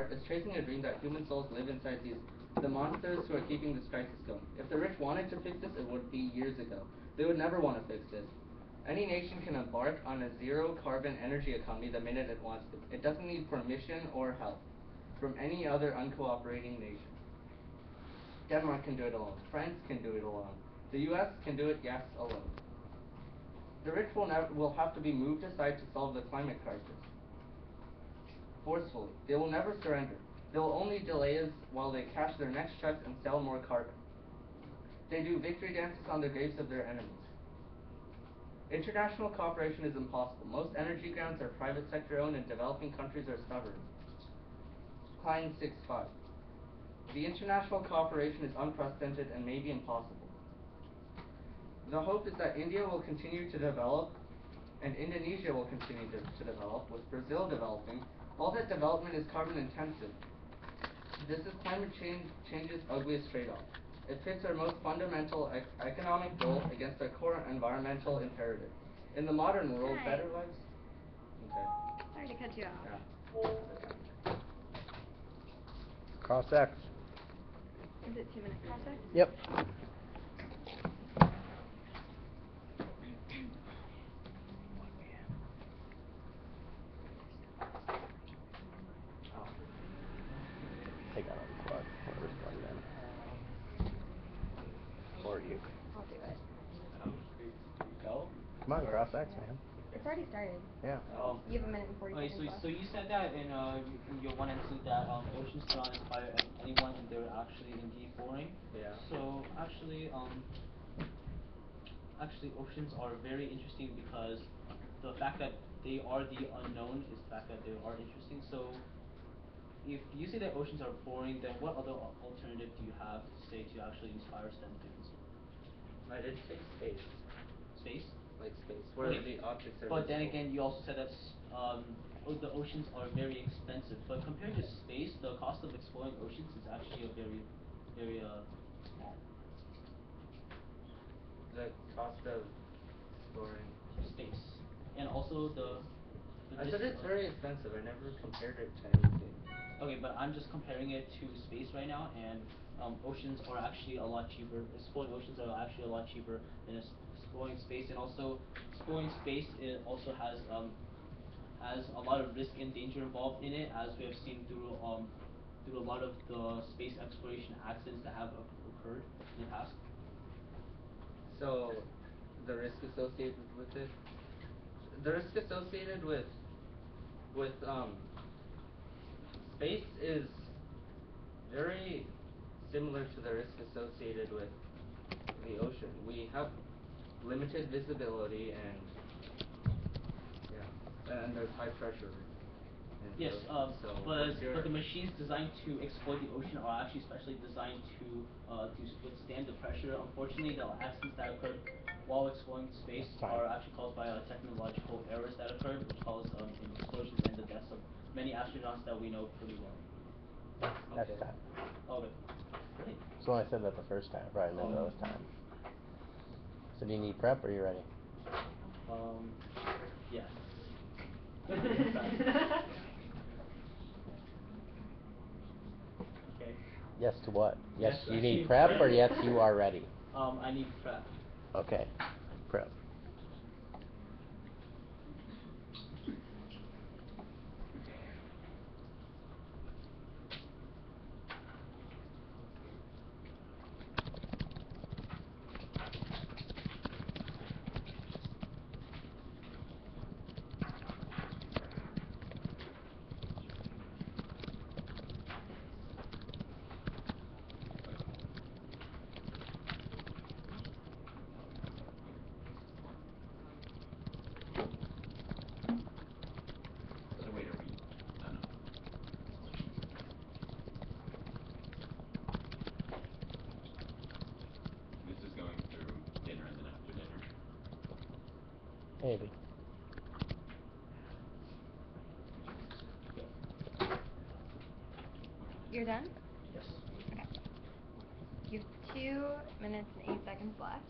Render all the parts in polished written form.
heart is tracing a dream that human souls live inside the monsters who are keeping this crisis going. If the rich wanted to fix this, it would be years ago. They would never want to fix this. Any nation can embark on a zero-carbon energy economy the minute it wants to. It doesn't need permission or help from any other uncooperating nation. Denmark can do it alone. France can do it alone. The US can do it, yes, alone. The rich will have to be moved aside to solve the climate crisis. Forcefully. They will never surrender. They will only delay us while they cash their next checks and sell more carbon. They do victory dances on the graves of their enemies. International cooperation is impossible. Most energy grants are private sector owned and developing countries are stubborn. Klein 6.5. The international cooperation is unprecedented and maybe impossible. The hope is that India will continue to develop and Indonesia will continue to develop, with Brazil developing. All that development is carbon intensive. This is climate change's ugliest trade-off. It pits our most fundamental economic goal against our core environmental imperative. In the modern world, better lives... Okay. Sorry to cut you off. Yeah. Cross X. Is it 2 minute cross X? Yep. Take out the plug. Whatever's plugged in. Or you. I'll do it. Go? Come on, cross X, man. It's already started. Yeah. You have a minute and 40 Okay, seconds left. so you said that in your 1 and 2 that oceans do not inspire anyone and they're actually indeed boring. Yeah. So actually oceans are very interesting because the fact that they are the unknown is the fact that they are interesting. So if you say that oceans are boring, then what other alternative do you have to say to actually inspire sentience? I did say space. Space? Like space, where the objects are But then visible. again, you also said that the oceans are very expensive. But compared to space, the cost of exploring oceans is actually a very, very small. The cost of exploring Space. And also the I said it's very expensive. I never compared it to anything. Okay, but I'm just comparing it to space right now, and oceans are actually a lot cheaper. Exploring oceans are actually a lot cheaper than exploring space, and also exploring space it also has a lot of risk and danger involved in it, as we have seen through a lot of the space exploration accidents that have occurred in the past. So, the risk associated with it? The risk associated with space is very similar to the risk associated with the ocean. We have limited visibility and there's high pressure. Yes, but the machines designed to exploit the ocean are actually specially designed to withstand the pressure. Unfortunately, the accidents that occurred while exploring space are actually caused by technological errors that occurred, which caused explosions and the deaths of many astronauts that we know pretty well. That's time. Okay. Great. So I said that the first time. Probably meant that was time. So do you need prep or are you ready? Yes. Okay. Yes to what? Yes, Yes, you I need need prep prep. or yes, you are ready? I need prep. Okay. Prep. So wait, are we? No, no. This is going through dinner and then after dinner. Maybe. You're done? Yes. Okay. You have 2 minutes and 8 seconds left.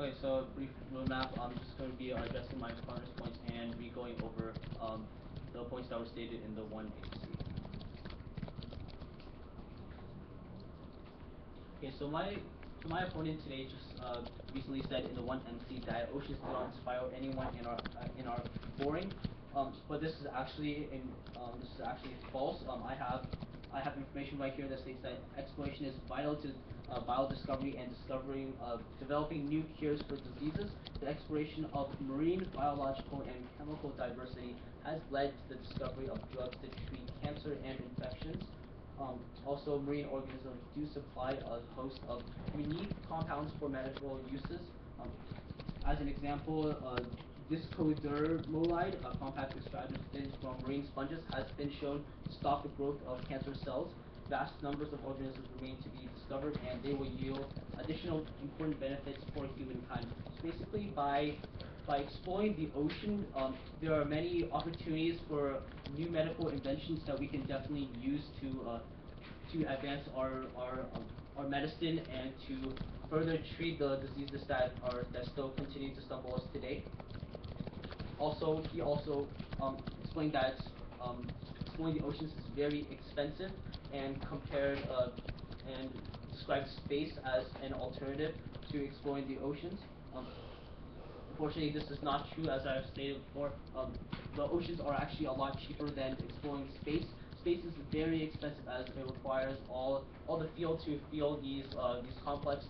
Okay, so brief roadmap. I'm just going to be addressing my partner's points and be going over the points that were stated in the 1AC. Okay, so my opponent today just recently said in the 1MC that oceans do not inspire anyone in our boring. But this is actually false. I have information right here that states that exploration is vital to biodiscovery and developing new cures for diseases. The exploration of marine, biological, and chemical diversity has led to the discovery of drugs to treat cancer and infections. Also, marine organisms do supply a host of unique compounds for medical uses. As an example, discodermolide, a compact extracted from marine sponges, has been shown to stop the growth of cancer cells. Vast numbers of organisms remain to be discovered, and they will yield additional important benefits for humankind. So basically, by exploring the ocean, there are many opportunities for new medical inventions that we can definitely use to advance our medicine and to further treat the diseases that still continue to stumble us today. Also, he also explained that exploring the oceans is very expensive and and described space as an alternative to exploring the oceans. Unfortunately, this is not true. As I've stated before, the oceans are actually a lot cheaper than exploring space. Space is very expensive as it requires all the fuel to fuel these complex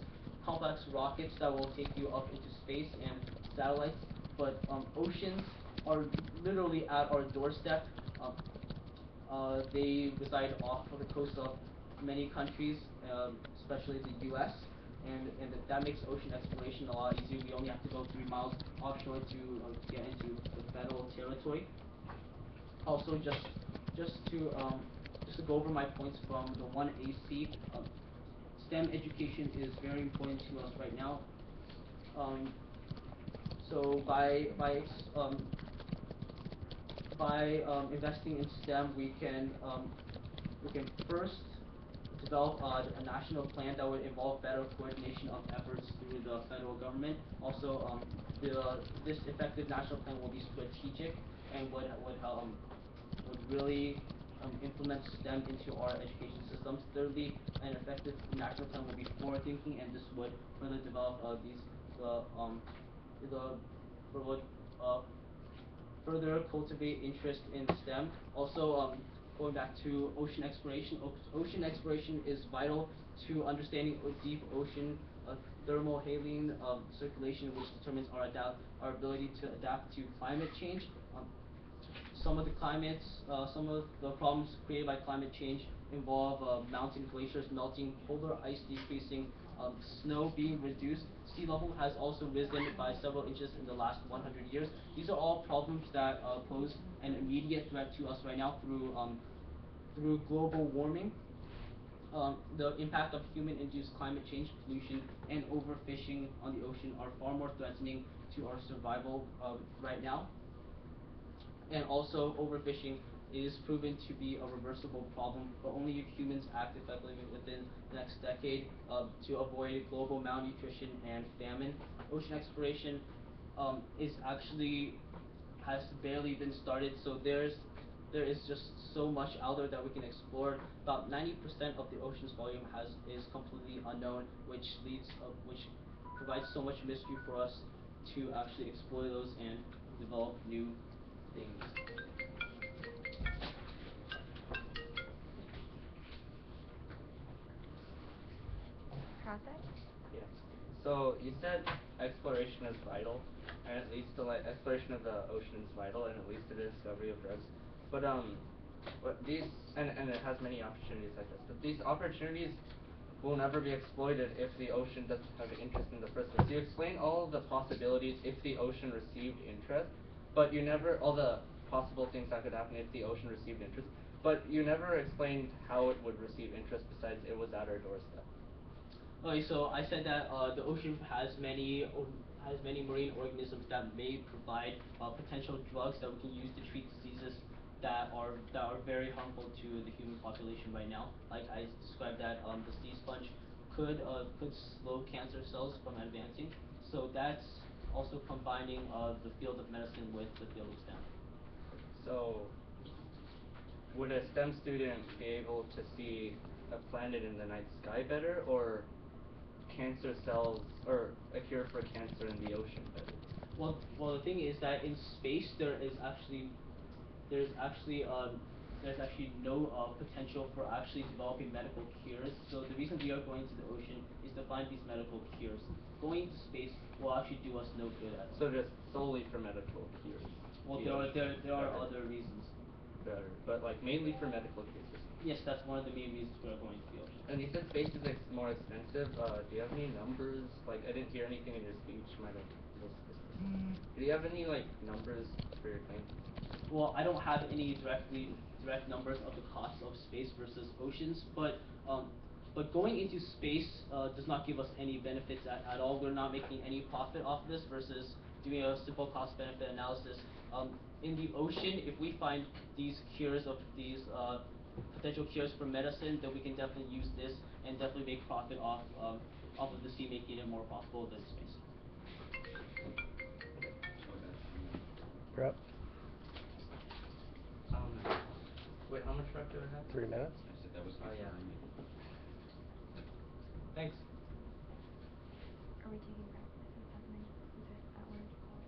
rockets that will take you up into space and satellites. But oceans are literally at our doorstep. They reside off of the coast of many countries, especially the U.S. And that makes ocean exploration a lot easier. We only have to go 3 miles offshore to get into the federal territory. Also, just to go over my points from the 1AC, STEM education is very important to us right now. So investing in STEM, we can first develop a national plan that would involve better coordination of efforts through the federal government. Also, this effective national plan will be strategic and would really implement STEM into our education systems. Thirdly, an effective national plan will be forward-thinking, and this would further develop would further cultivate interest in STEM. Also, going back to ocean exploration, ocean exploration is vital to understanding deep ocean thermohaline circulation, which determines our ability to adapt to climate change. Some of the problems created by climate change involve mountain glaciers melting, polar ice decreasing, snow being reduced. Sea level has also risen by several inches in the last 100 years. These are all problems that pose an immediate threat to us right now through global warming. The impact of human-induced climate change, pollution, and overfishing on the ocean are far more threatening to our survival right now. And also, overfishing is proven to be a reversible problem, but only if humans act effectively within the next decade to avoid global malnutrition and famine. Ocean exploration is actually has barely been started, so there is just so much out there that we can explore. About 90% of the ocean's volume is completely unknown, which provides so much mystery for us to actually explore those and develop new things. Process? Yeah. So you said exploration is vital, and it leads to exploration of the ocean is vital, and it leads to the discovery of drugs. But these and it has many opportunities like this. But these opportunities will never be exploited if the ocean doesn't have interest in the first place. You explain all the possibilities if the ocean received interest, but you never all the possible things that could happen if the ocean received interest. But you never explained how it would receive interest besides it was at our doorstep. Okay, so I said that the ocean has many marine organisms that may provide potential drugs that we can use to treat diseases that are very harmful to the human population right now. Like I described that the sea sponge could slow cancer cells from advancing. So that's also combining the field of medicine with the field of STEM. So, would a STEM student be able to see a planet in the night sky better, or cancer cells, or a cure for cancer in the ocean better? Well, the thing is that in space there's actually there's actually no potential for actually developing medical cures. So the reason we are going to the ocean is to find these medical cures. Going to space will actually do us no good at all. So just solely for medical cures. Well, the there are ocean there are better. other reasons. Better, but like mainly for medical cures. Yes, that's one of the main reasons we are going to the ocean. And you said space is more expensive. Do you have any numbers? Like, I didn't hear anything in your speech. Might have missed. Do you have any like numbers for your claim? Well, I don't have any direct numbers of the cost of space versus oceans, but going into space does not give us any benefits at all. We're not making any profit off of this versus doing a simple cost benefit analysis. In the ocean, if we find these cures of these potential cures for medicine, then we can definitely use this and definitely make profit off of the sea, making it more profitable than space. You're up. Wait, how much rep do I have? 3 minutes. I said that was Oh, yeah. fine. Thanks. Are we taking practice in 5 minutes? Is it that what it's called?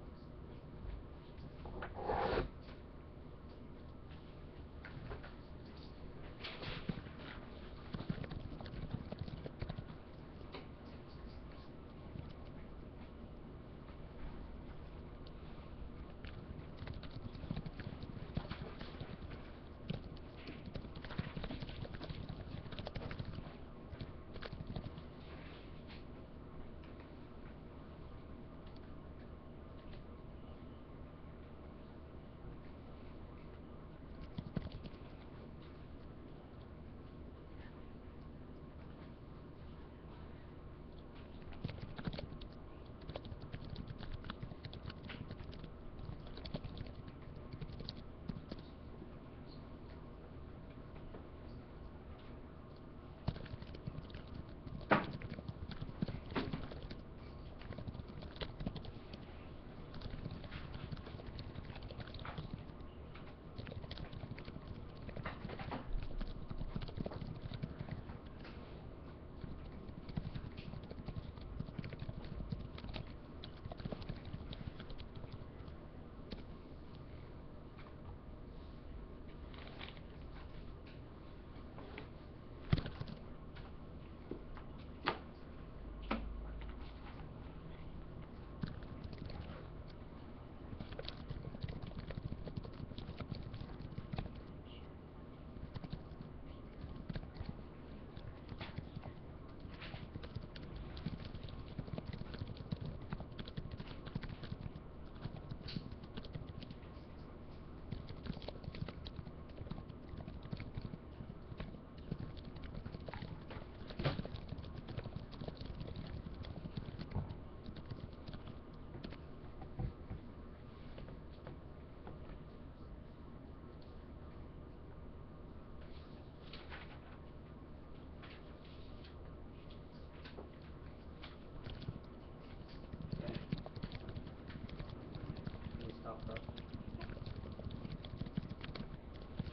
Can you stop that?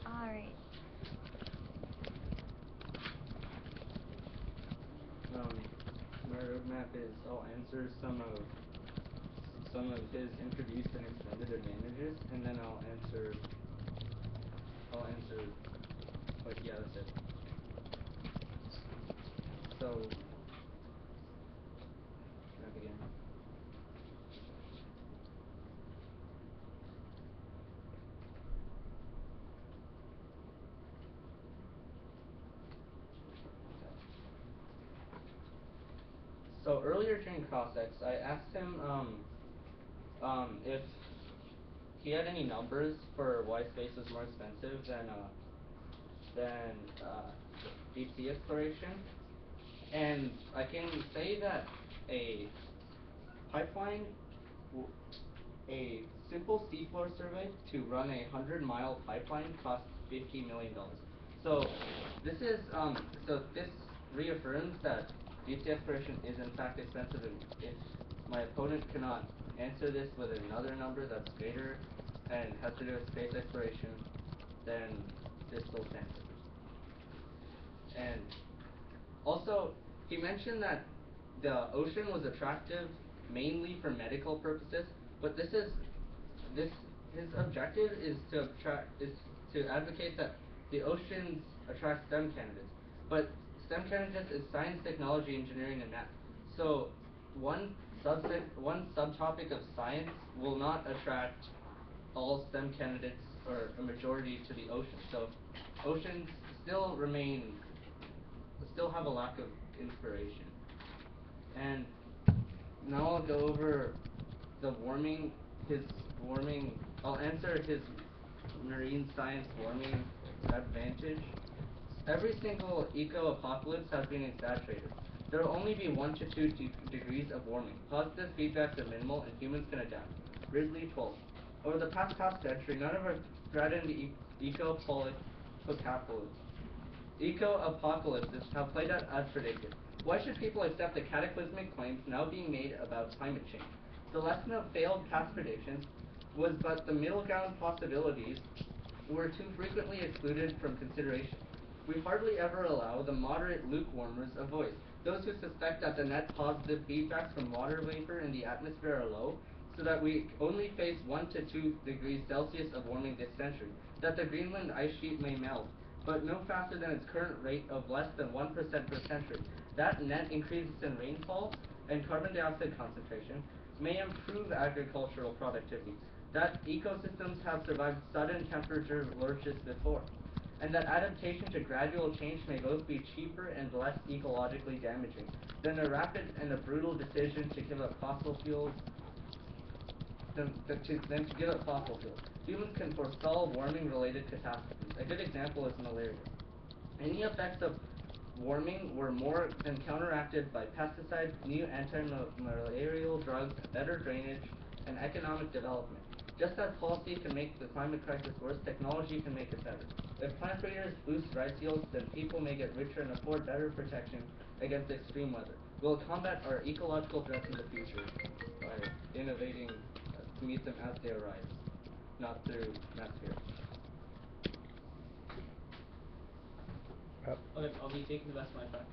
Alright. My roadmap is I'll answer some of his introduced and extended advantages, and then I'll answer like, yeah, that's it. So, can I begin? So earlier during cross-ex, I asked him if he had any numbers for why space is more expensive than deep sea exploration, and I can say that a pipeline, a simple seafloor survey to run a 100-mile pipeline costs $50 million. So this reaffirms that deep sea exploration is in fact expensive, and if my opponent cannot answer this with another number that's greater and has to do with space exploration, then this still stands. And also, he mentioned that the ocean was attractive mainly for medical purposes, but his objective is to advocate that the oceans attract STEM candidates. But STEM candidates is science, technology, engineering, and math. So one subtopic of science will not attract all STEM candidates or a majority to the ocean. So oceans still have a lack of inspiration. And now I'll go over I'll answer his marine science warming advantage. Every single eco-apocalypse has been exaggerated. There will only be 1 to 2 degrees of warming. Positive feedbacks are minimal and humans can adapt. Ridley 12. Over the past half century, none of us threatened eco-apocalypses have played out as predicted. Why should people accept the cataclysmic claims now being made about climate change? The lesson of failed past predictions was that the middle ground possibilities were too frequently excluded from consideration. We hardly ever allow the moderate lukewarmers a voice, those who suspect that the net positive feedbacks from water vapor in the atmosphere are low, so that we only face 1 to 2 degrees Celsius of warming this century, that the Greenland ice sheet may melt, but no faster than its current rate of less than 1% per century. That net increases in rainfall and carbon dioxide concentration may improve agricultural productivity, that ecosystems have survived sudden temperature lurches before, and that adaptation to gradual change may both be cheaper and less ecologically damaging than a rapid and a brutal decision to give up fossil fuels. To give up fossil fuels. Humans can forestall warming-related catastrophes. A good example is malaria. Any effects of warming were more than counteracted by pesticides, new anti-malarial drugs, better drainage, and economic development. Just as policy can make the climate crisis worse, technology can make it better. If plant breeders boost rice yields, then people may get richer and afford better protection against extreme weather. We'll combat our ecological threats in the future by innovating to meet them as they arise, not through mass fear. Okay, I'll be taking the best of my time.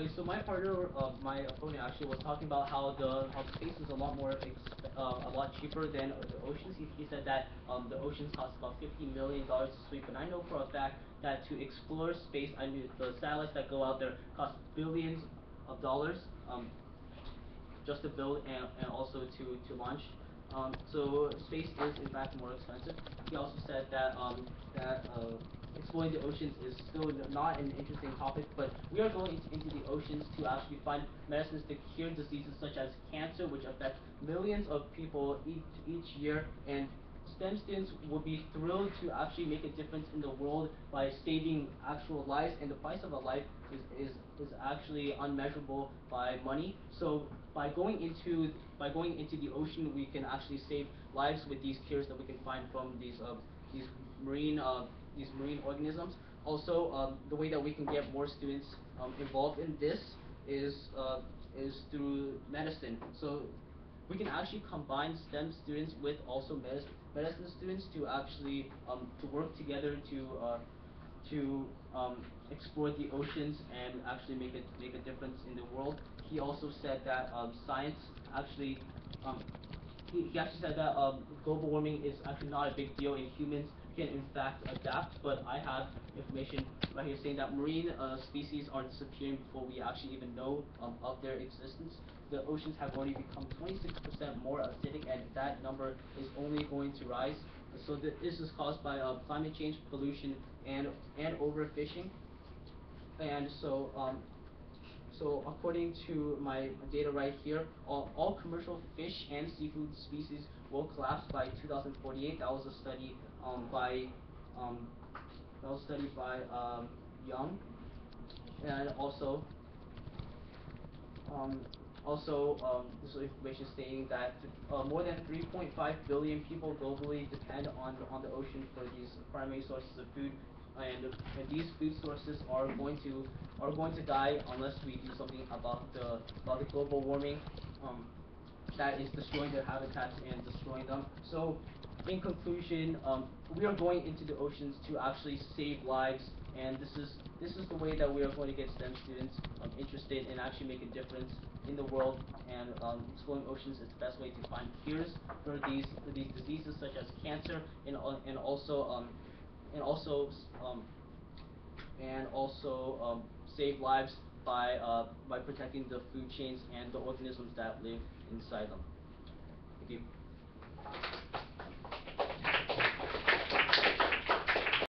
Okay, so my partner, my opponent actually was talking about how the space is a lot more a lot cheaper than the oceans. He said that the oceans cost about $50 million to sweep, and I know for a fact that to explore space, I knew the satellites that go out there cost billions of dollars. Just to build and also to launch. So space is in fact more expensive. He also said that exploring the oceans is still not an interesting topic, but we are going into the oceans to actually find medicines to cure diseases such as cancer, which affect millions of people each year, and STEM students would be thrilled to actually make a difference in the world by saving actual lives, and the price of a life is actually unmeasurable by money. So by going into the ocean, we can actually save lives with these cures that we can find from these marine these marine organisms. Also, the way that we can get more students involved in this is through medicine. So we can actually combine STEM students with also medicine students to actually to work together to explore the oceans and actually make a difference in the world. He also said that science actually um, he actually said that global warming is actually not a big deal and humans can in fact adapt, but I have information right here saying that marine species are disappearing before we actually even know of their existence. The oceans have already become 26% more acidic, and that number is only going to rise. So this is caused by climate change, pollution, and overfishing. And so according to my data right here, all commercial fish and seafood species will collapse by 2048. That was a study by um, Young, and um, this is information stating that more than 3.5 billion people globally depend on the ocean for these primary sources of food, and these food sources are going to die unless we do something about the global warming. That is destroying their habitats and destroying them. So, in conclusion, we are going into the oceans to actually save lives, and this is the way that we are going to get STEM students interested and actually make a difference in the world. And exploring oceans is the best way to find cures for these diseases such as cancer, and also and also um, save lives by protecting the food chains and the organisms that live inside them. Thank you.